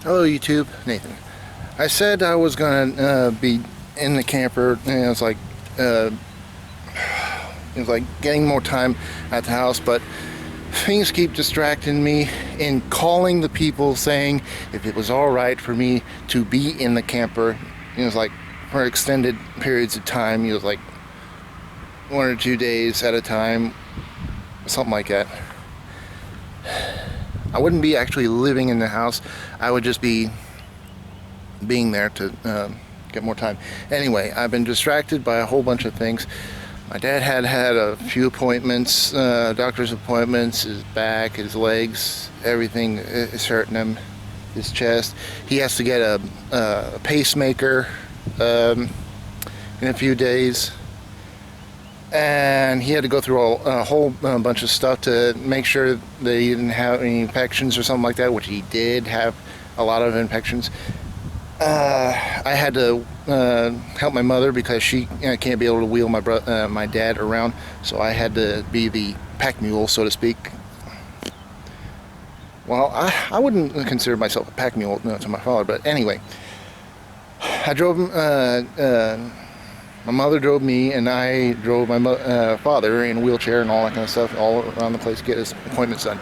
Hello YouTube, Nathan. I said I was gonna be in the camper, and uh, it was like getting more time at the house, but things keep distracting me in calling the people saying if it was all right for me to be in the camper. It was like for extended periods of time. It was like 1 or 2 days at a time, something like that. I wouldn't be actually living in the house. I would just be being there to get more time. Anyway, I've been distracted by a whole bunch of things. My dad had a few appointments, doctor's appointments. His back, his legs, everything is hurting him. His chest. He has to get a pacemaker in a few days. And he had to go through a whole bunch of stuff to make sure that he didn't have any infections or something like that, which he did have a lot of infections. I had to help my mother because she can't be able to wheel my dad around, so I had to be the pack mule, so to speak. Well, I wouldn't consider myself a pack mule to my father, but anyway, I drove my mother drove me, and I drove my father in a wheelchair and all that kind of stuff all around the place to get his appointments done.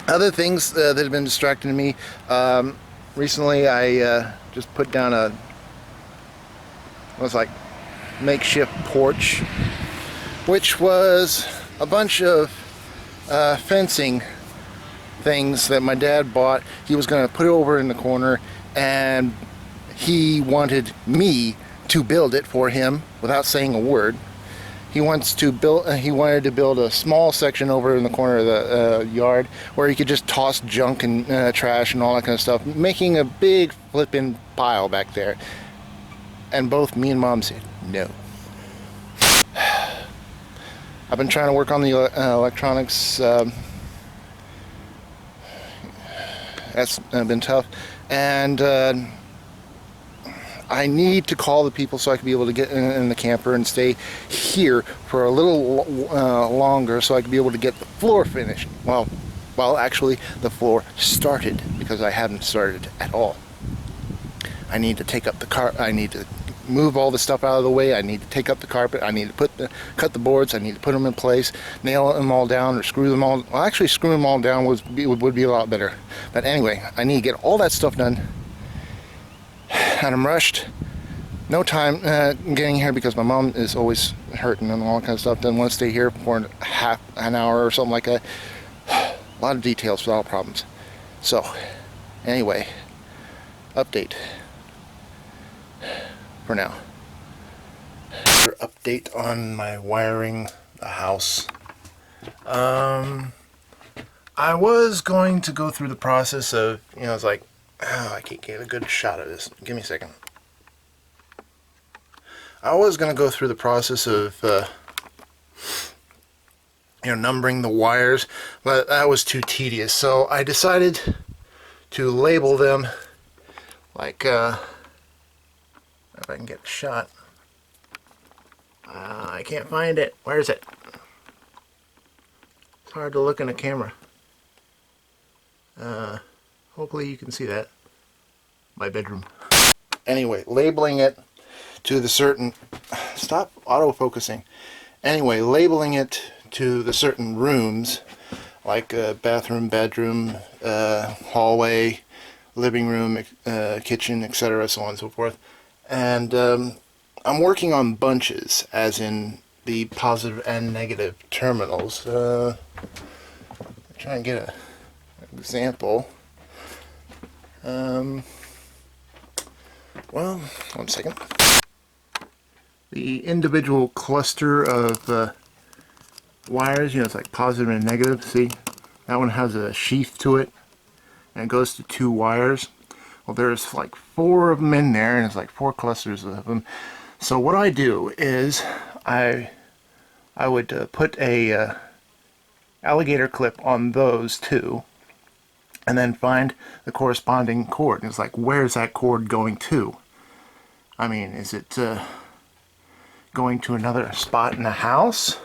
Other things that have been distracting me. Recently, I just put down makeshift porch, which was a bunch of fencing things that my dad bought. He was going to put it over in the corner, and he wanted me to build it for him without saying a word. He wanted to build a small section over in the corner of the yard where he could just toss junk and trash and all that kind of stuff, making a big flipping pile back there. And both me and Mom said no. I've been trying to work on the electronics. That's been tough, and I need to call the people so I can be able to get in the camper and stay here for a little longer so I can be able to get the floor finished. Well, actually the floor started, because I haven't started at all. I need to take up the car. I need to move all the stuff out of the way. I need to take up the carpet. I need to cut the boards. I need to put them in place, nail them all down, or screw them all. Well, actually, screw them all down would be a lot better. But anyway, I need to get all that stuff done. And I'm rushed. No time getting here because my mom is always hurting and all that kind of stuff. Doesn't want to stay here for half an hour or something like that. A lot of details for all problems. So, anyway, update for now. Update on my wiring the house. I was going to go through the process of, it's like, I can't get a good shot of this. Give me a second. I was going to go through the process of, numbering the wires, but that was too tedious. So I decided to label them like, if I can get a shot. I can't find it. Where is it? It's hard to look in a camera. Hopefully you can see that. My bedroom. Anyway, labeling it to the certain... Stop auto-focusing. Anyway, labeling it to the certain rooms, like bathroom, bedroom, hallway, living room, kitchen, etc., so on and so forth. And I'm working on bunches, as in the positive and negative terminals. Try and get an example. Well, 1 second. The individual cluster of wires, it's like positive and negative. See, that one has a sheath to it, and it goes to 2 wires. Well, there's like 4 of them in there, and it's like 4 clusters of them. So what I do is I would put a alligator clip on those 2, and then find the corresponding cord. And it's like, where's that cord going to? I mean, is it going to another spot in the house?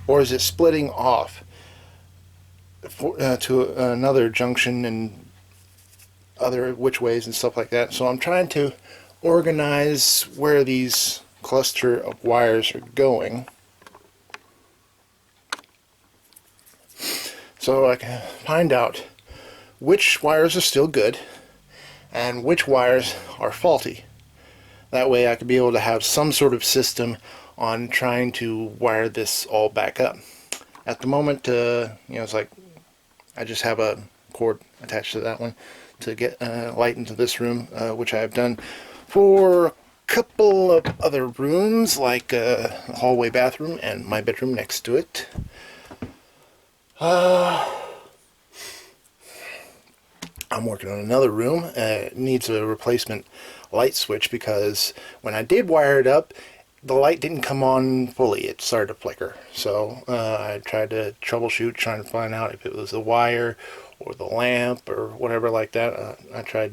Or is it splitting off? to another junction and other which ways and stuff like that. So I'm trying to organize where these cluster of wires are going, so I can find out which wires are still good and which wires are faulty. That way I could be able to have some sort of system on trying to wire this all back up. At the moment, it's like I just have a cord attached to that one to get light into this room, which I've done for a couple of other rooms, like the hallway bathroom and my bedroom next to it. I'm working on another room. It needs a replacement light switch because when I did wire it up, the light didn't come on fully. It started to flicker. So I tried to troubleshoot, trying to find out if it was the wire or the lamp or whatever like that. I tried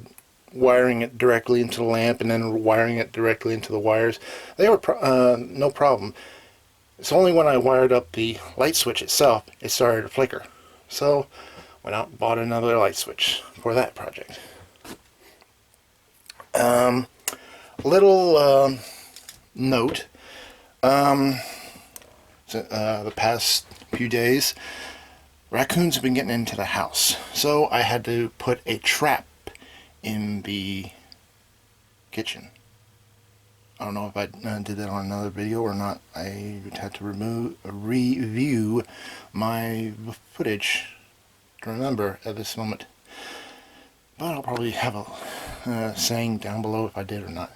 wiring it directly into the lamp and then wiring it directly into the wires. They were no problem. It's only when I wired up the light switch itself, it started to flicker. So went out and bought another light switch for that project. Little note. The past few days, raccoons have been getting into the house. So I had to put a trap in the kitchen. I don't know if I did that on another video or not. I had to review my footage to remember at this moment. But I'll probably have a saying down below if I did or not.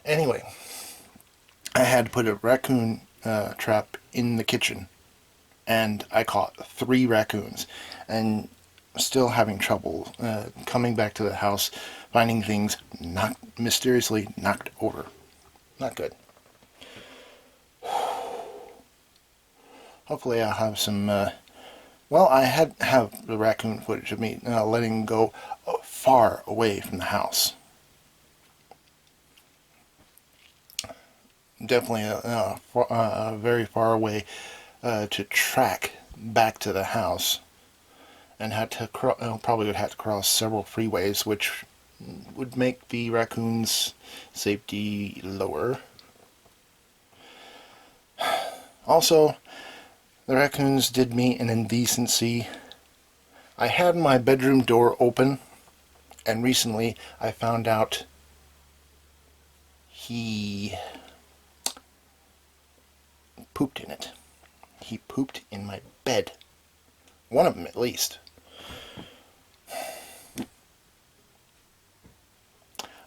Anyway, I had to put a raccoon trap in the kitchen, and I caught 3 raccoons, and still having trouble coming back to the house, finding things mysteriously knocked over. Not good. Hopefully I'll have some, well, I have the raccoon footage of me letting go far away from the house. Definitely very far away to track back to the house, and had to probably would have to cross several freeways, which would make the raccoons' safety lower. Also, the raccoons did me an indecency. I had my bedroom door open, and recently I found out he pooped in it. He pooped in my bed. One of them, at least.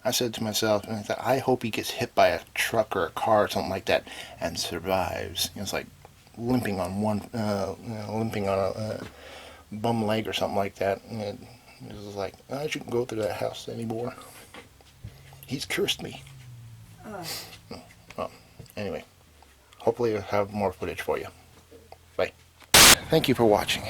I said to myself, I hope he gets hit by a truck or a car or something like that and survives. It's like limping on limping on a bum leg or something like that. And it was like, I shouldn't go through that house anymore. He's cursed me. Well, anyway, hopefully I'll have more footage for you. Bye. Thank you for watching.